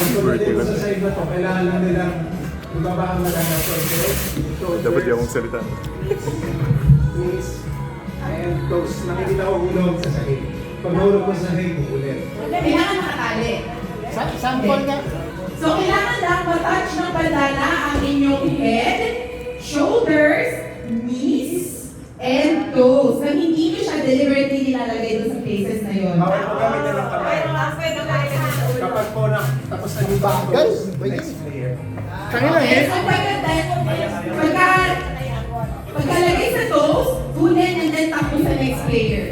pagdating ko sa side na to, kailangan lang nilang ibaba ang maganda po. Dapat di akong salita. Knees and toes. Nakikita ko hulog sa sahig. Pag nahulog ko sa sahig, ulit. Kailangan nakatali. Sample nga. So, kailangan lang matouch ng bandana ang inyong head, shoulders, knees, and toes. Na hindi nyo siya deliberately nilalagay doon sa places na yun. Bawal po gamitin ng kamay. Kapag po na tapos na yung Bagal. next player. Kanina Okay, so pagkalagay sa toes, unin and then tapos sa next player.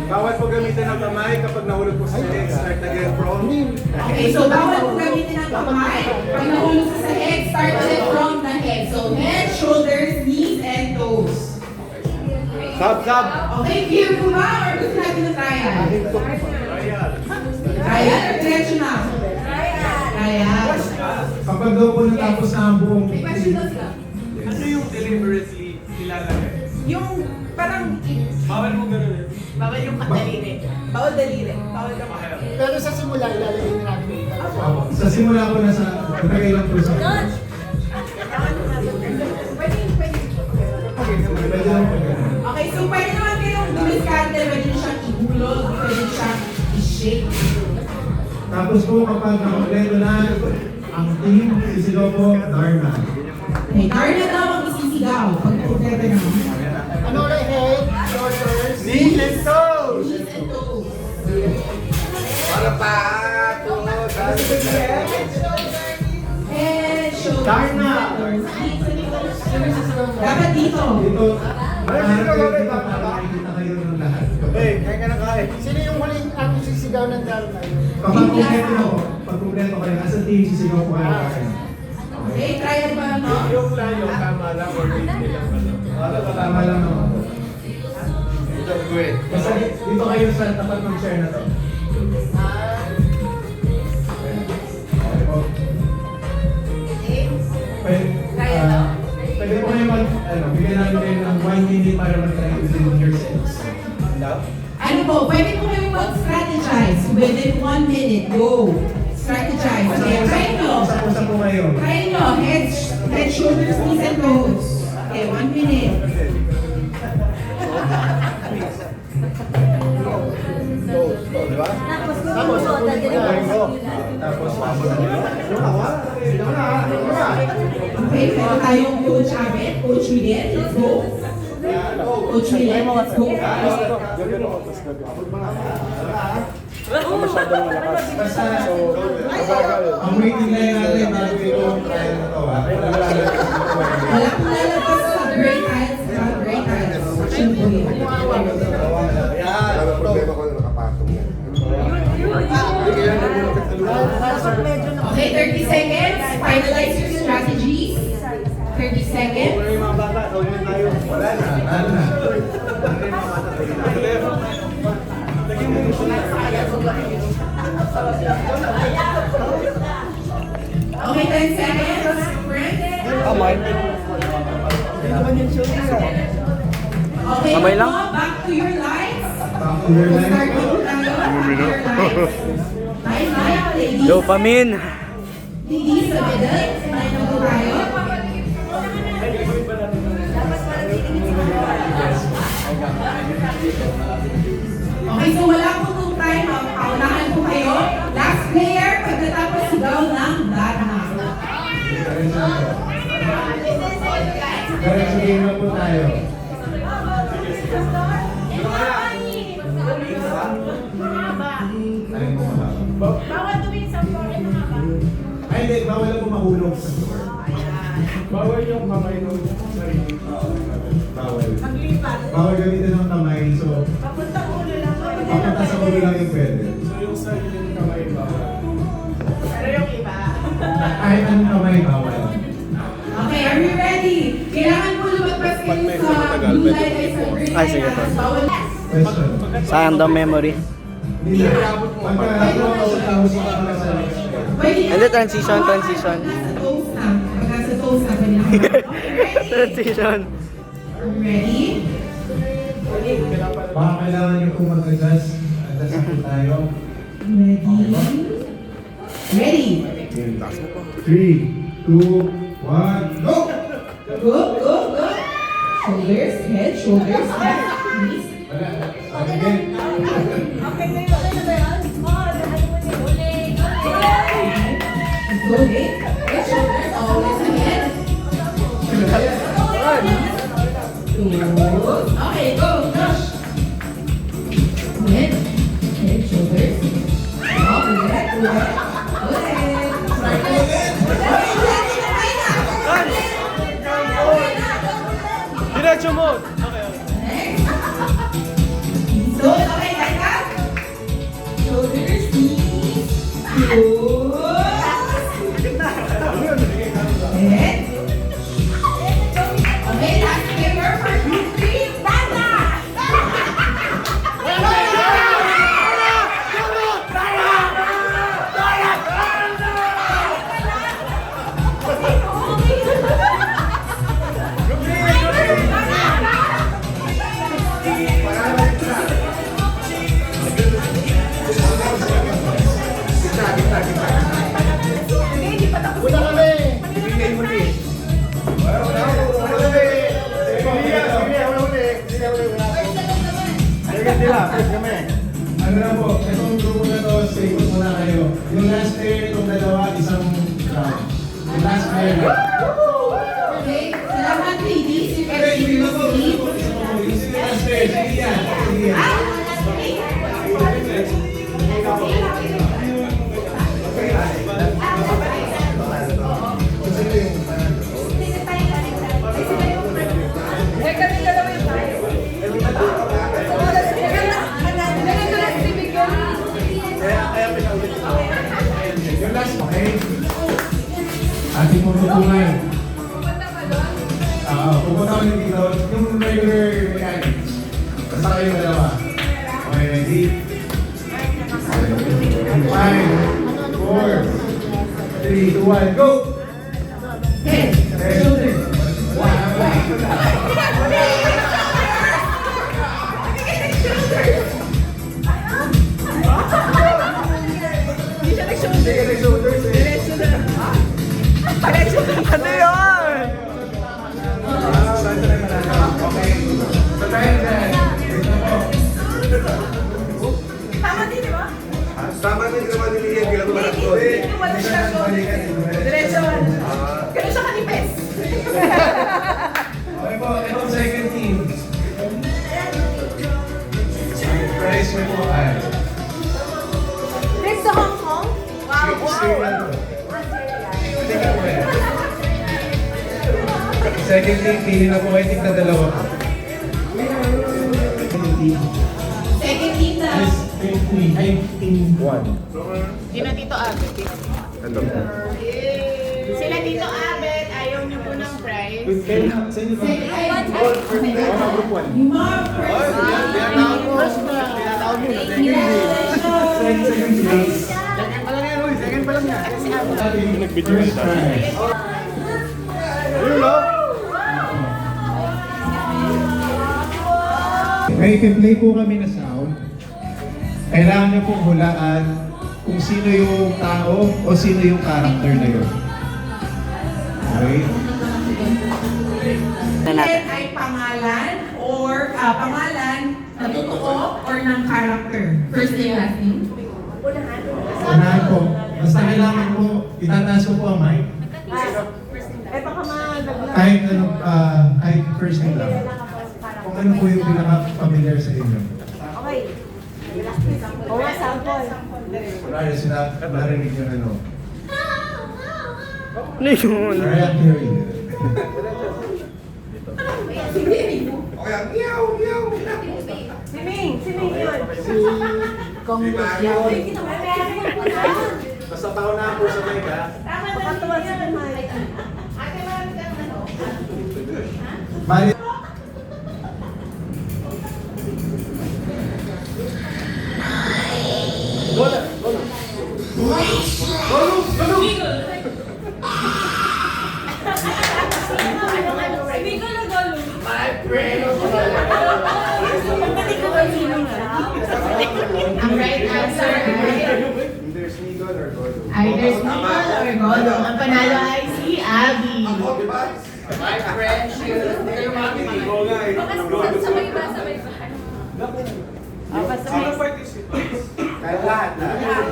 Bawal po gamitin ng kamay kapag nahulog po sa head. Start again from. Okay, so bawal po gamitin ng kamay. Pag nahulog sa sahig, start ulit from the head. So head, shoulders, knees, and toes. Sab. Okay, clear po ba? Or gusto natin na trial? Trial or diretso na? Trial. Kapag daw po natapos na ang buong May question daw sila. Ano yung deliberately nilalagay? Yung parang Bawal mo ganun eh. bawal yung daliri. Bawal daliri. Bawal ka Pero sa simula, ilalagay na natin. Sa simula ko na sa nagay lang po sa Pwede lang po ganun. Okay, so pwede naman kayong dumiskarte, pwede nyo siyang ihulog, pwede nyo siyang i-shake. Tapos po kapag nakompleto na ang team, sisigaw po, Darna. Okay, Darna daw ang isisigaw pag kompleto na. Ano ulit? Head, shoulders, Knees and toes! Knees and toes. Para pa! Head, shoulders, Darna! knees and toes. Dapat dito. Dito, makikita kayo ng lahat. Sino yung huling ang sisigaw ng Dharma? Kapag kumpleto na po, pag kumpleto kayo, nasa team, sisigaw po kayo kayo. Okay, trial ba no? Yung layo, tama lang or hindi lang ano. Tama lang naman po. Basta dito kayo sa tapat ng chair na to. Ayan. Okay po. Pwede po kayo bigyan namin kayo ng 1 minute para mag-try within yourselves. Ano po, pwede po kayong mag-strategize within 1 minute. Go! Strategize. Okay, try nyo. Usap po kayo. Try nyo. Head, shoulders, knees, and toes. Okay, 1 minute. Okay, meron tayong Coach Abet, Coach Miguel. Let's go. Coach Miguel, let's go. Basta, ang waiting line natin bago yung trial na to. Wala kong lalabas sa great eyes. Great eyes. Action po yun. Wala problema ko na nakapatong yan. Okay, 30 seconds. Finalize your strategies. 30 seconds. Wala na, lalo na. Okay, 10 seconds. Sprint. Okay, Kamay lang. back to your lines. Back to your line. Start with your lines. Line, ladies. Dopamine. Ladies sa middle. Line na po tayo. Okay, so wala po itong time. Paunahan po kayo. Last player, pagkatapos sigaw ng Dharma. Diretso game na po tayo. Alin po mahaba? bawal tumingin sa floor at mahaba. Ay, hindi. Bawal lang po mahulog sa floor. Bawal yung kamay ng sarili. Bawal. Maglipat. Bawal gamitin ng kamay. So, Papunta ulo lang. papunta sa ulo lang yung pwede. So yung sariling kamay bawal. Pero yung iba. Kahit anong kamay, bawal. Okay, are you ready? Kailangan po lumagpas kayo sa blue light ay sa green Ay, light. sige po. Bawal. Question. Sayang daw memory. Hindi na. Pagka tapos ka na sa Pwede Hindi, na- transition, transition. Nasa toes na. Pag nasa toes na, pwede na. Okay, ready? Transition. Ready? Baka kailangan nyo po mag-adjust. Adjust na po tayo. Ready? Ready? 3, 2, 1, go! Go, go, go. Shoulders, head, shoulders, head, knees. Wala. Again. Okay, may wala na ba yan? Oh, ano mo niya? Uling! Go, head, head, shoulders, always ahead. Two. Okay, go, Josh. Head, head, shoulders. Up, ulit, ulit. Ulit. Diretso mo! So, okay, back up. Shoulders, knees, toes. Head. Okay, last finger for group 3. Banda! Una kami! Ano na po, itong grupo na to, stay put muna kayo. Yung last pair, itong dalawa, isang round. Yung last pair na. Okay, salamat ladies. You can Okay, see sige na your po. sleep. Yung last pair, sige yan. Sige yan. Yung last, okay? Ating puputungan. Pupunta ko yung dito. Yung regular mechanics. Basta kayong dalawa. Okay, ready? 5, 4, 3, 2, 1, go! Head, shoulders. Ano yun? Okay. So tayo dyan. Ito po. Tama din, di ba? Tama din naman din yan, bilang mga ko. Hindi siya balikan. Diretso. Ganun siya kanipes. Okay po, itong second team. Price mo po ay Next to Hong Kong? Wow, Australia po. Tingnan mo yan. Second team, pili na po kayo, tigna dalawa po. Second team. Second team na. Yes, team 1. Sino Tito Abet? Ito. Sila Tito Abet, ayaw niyo po ng prize. Second, yung mga first Second place. First prize. May i-play po kami na sound. Kailangan niyo pong hulaan kung sino yung tao o sino yung character na yun. Okay? Then ay pangalan or pangalan na totoo or ng character. First name, last name. Unahan po. Basta kailangan po, itataas ko po ang mic. Eh, baka madaglag. Kahit ano, kahit first name lang. Kung ano po yung pinaka-familiar sa inyo. Okay. Oo, sample. Kunwari sila, narinig yung ano. Ano yun? Mariah Carey. Okay, meow, meow. Si Ming yun. Kung Basta paunahan po sa mic ha. Tama na Makatuwa si Mike. Ate, marami kang ano? Mali. Ang right answer ay There's Miguel or Gordo. ay there's no other goal. Ang panalo ay si Abby. Ako, di ba? My precious. Ikaw nga eh. Sino participants? Kaya lahat na. Lahat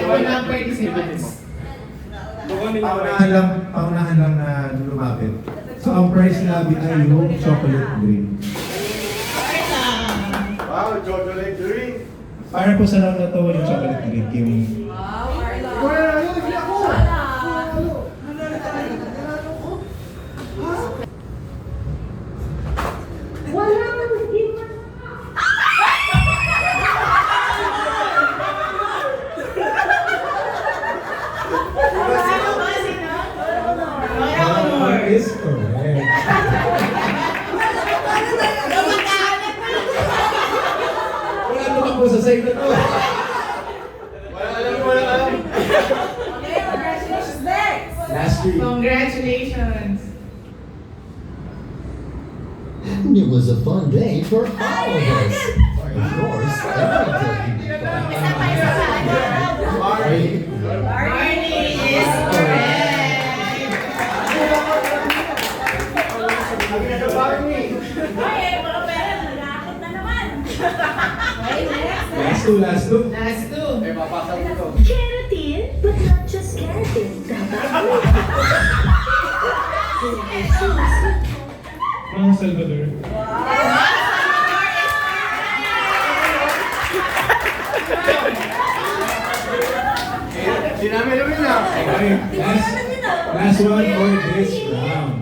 po ng participants. Paunahan lang na lumapit. So, ang prize namin ay yung chocolate drink. Wow, chocolate drink. Para po sa lang na to yung chocolate drink, yung... Sino ba? Sino? Nora Honor. Is correct. Kamag-anak na. Wala naman po sa side na to. Congratulations next! Last week. Congratulations. It was a fun day for all of us. Of course, every day. Isa pa, isa pa. Barney is correct. Ay, mga pera, nag-aakit na naman. Okay, next. Last two, last two. Last two. Keratin, but not just keratin. Mga Salvador. Hindi namin alam yun ah. Okay, last one for this round.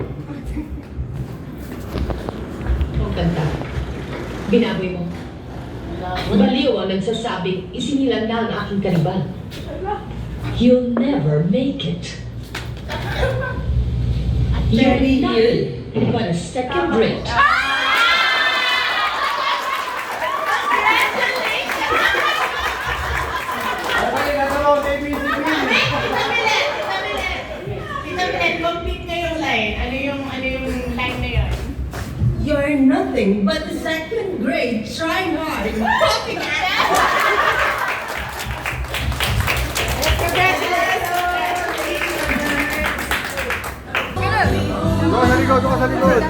Ang kanta. Binaboy mo. Baliw ang nagsasabing isinilang na ang aking karibal. You'll never make it. You're nothing but a second rate. Tita Milet, complete na yung line. Ano yung line na yun? You're nothing but a second grade trying hard. Go sa likod, go sa likod.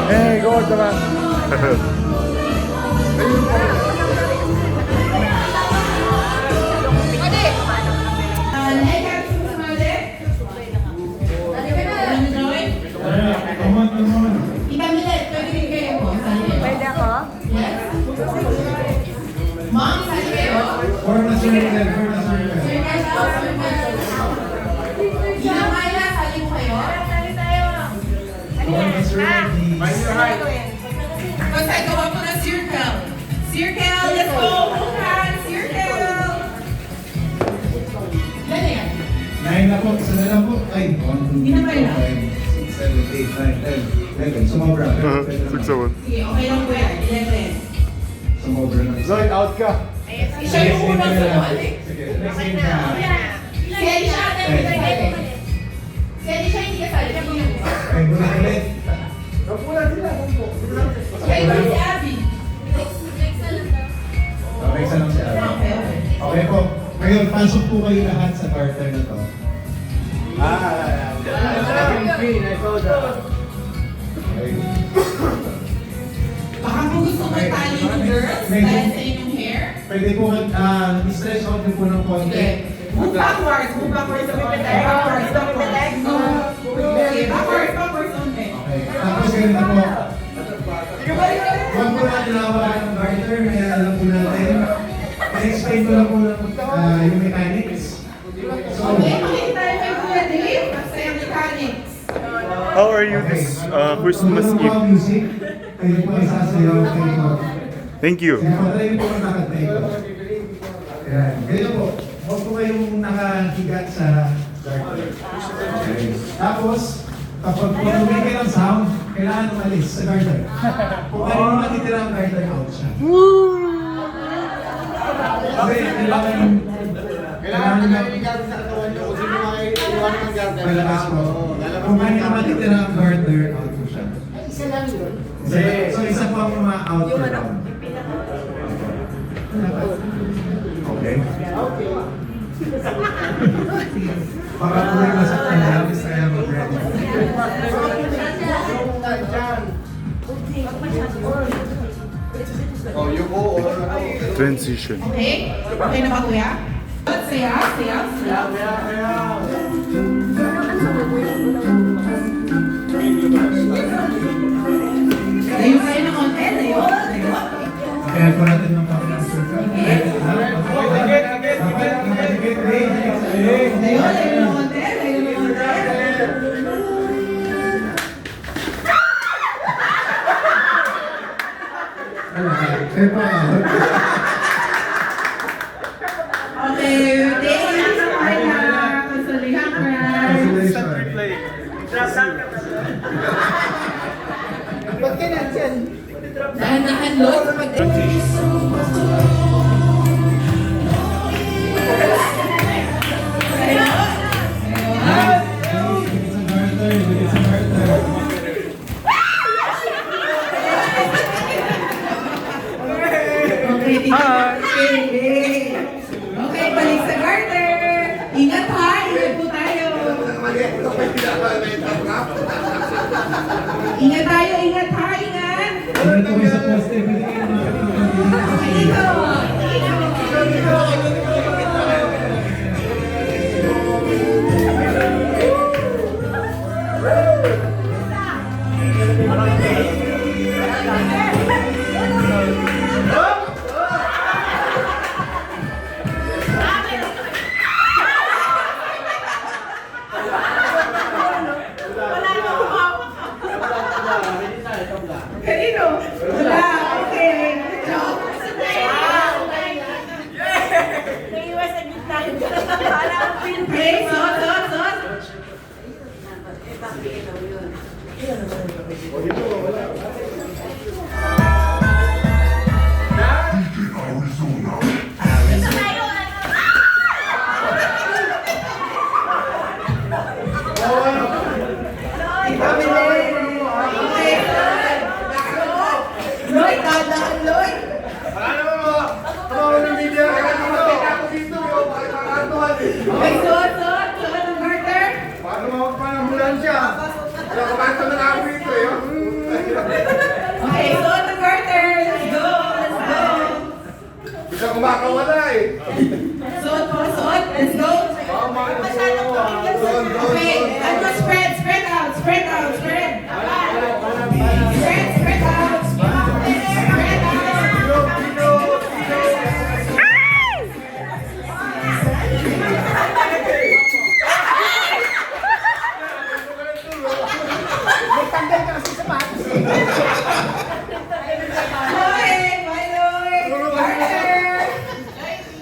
Eh, go naman. Like, gusto mo sumali? Ano drawing? Come on. Tita Milet, pwede rin kayo po. Pwede ako? Yes. Mom, sali kayo? For na circle, for na circle. Gina Myla, sali mo kayo? For na circle. Basta gawa po ng circle. Circle, let's go! Bukan, circle! Ilan na yan? 9 na po, isa na lang po. Ay, 1, 2, Hindi na ba 3, yan? 4, 5, 6, 7, 8, 9, 10, 11. Sumobra. Sige, okay lang po yan. 11. Sumobra na. Lloyd, out ka. Siya yung unang sumali. Sige, Okay na, okay na. Si Elisha, si Elisha hindi ka sali. Ay, muna ulit. Kaya iba si Abby. Okay, isa lang si Abby. Okay po. Ngayon, pasok po kayo lahat sa quarter na to. Green, I saw that. Okay. Baka po gusto mo tali yung girls dahil sa inyong hair. Pwede po, i-stretch out din po ng konti. Sige. Move backwards. Move backwards. Backwards. Sige, backwards only. Okay. Tapos ganito po. Huwag po natin hawakan ng garter, kaya alam po natin. I-explain ko lang po yung mechanics. So, Okay, makikita tayo kay Kuya Dave. Basta yung mechanics. How are you this Christmas Eve? Eve? Music, kayo po ay sasayaw kayo. Thank you. Sige po, try po ang nakatake ko. Ayan. Ganyan po. Huwag po kayong nakahigat sa garter. Okay. Tapos, kapag po lumigay ng sound, kailangan umalis sa garter. Kung ano yung matitira ang garter, out siya. Kasi kailangan Kailangan na yung garter sa katawan nyo. Kung sino makaiwan ng garter. malakas po. Kung ano yung matitira ang garter, out po siya. Isa lang yun. So isa po ang mga out per round. Okay? Baka po rin masaktan na labis kaya mag-ready. Oh, you go or ano? Transition. Okay? Okay na ba, kuya? Sayaw, sayaw, sayaw. Layo kayo ng konti, layo. Kaya po natin ng pag-answer ka. Layo, layo ng konti, layo ng konti. Okay, thank you so much na konsulihan cry. Ba't ka na dyan? Dahan-dahan, Lord. Okay, okay, balik sa garter. Ingat ha, ingat po tayo. Ingat tayo, ingat ha, ingat. Dito kayo sa poste, pwede kayo Okay, dito. Kanino? Wala, okay. Joke. Okay, sos. Lloyd, dadaan, Lloyd. Okay, suot ang garter. Paano mawag pa ng ambulansya? Nakakanto na ako dito eh. Okay, suot ang garter. Let's go. Bisa kumakawala eh. Suot po, suot. Let's go. Okay, ano, spread out. Spread out. Nagtanggal ka kasi sapatos eh. Okay, bye, Lloyd. Garter.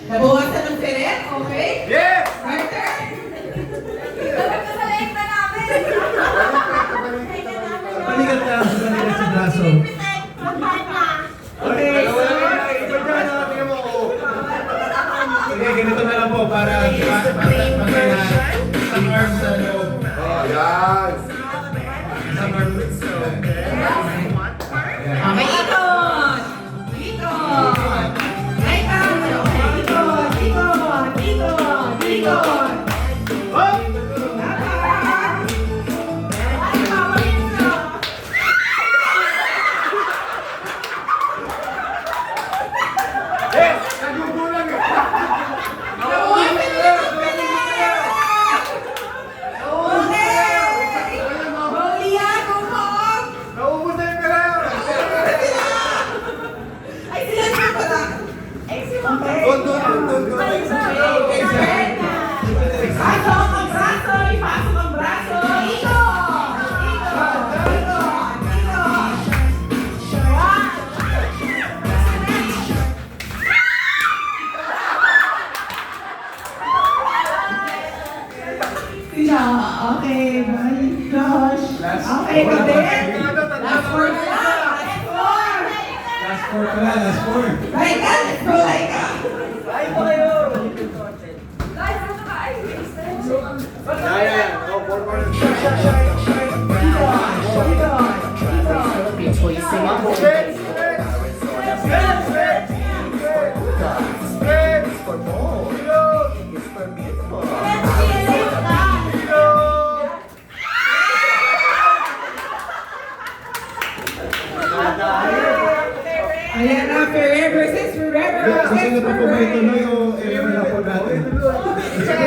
Nabawasan ng siret, okay? Yes! Garter. Balikat sa braso. Okay, sige, ganito na lang po para isang arm sa loob. Oh, yan. Isang arm. Okay, ikot. Right arm. Okay, ikot. Yes! Nagugulang eh. Naubos na yung pera. Doon. Okay, bye. Josh. Okay, kabit. Last four na lang. Last four pala, last four. Laika, let's go, Laika. Yan. Oh, 4 more. versus forever. Gusto niyo pa po ba ituloy o ito na po natin?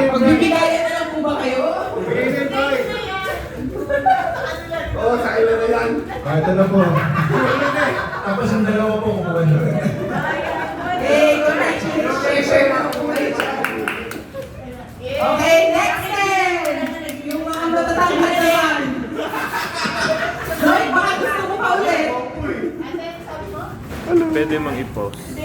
Magbibigayan na lang po ba kayo? Oo, sa kailan na yan. Ito na po. Tapos ang dalawa po kumuha na. Hey, congratulations! Share na po kayo dyan. Okay, next then! Yung mga matatangkad naman. Lloyd, baka gusto mo pa ulit? Pwede mang i-post.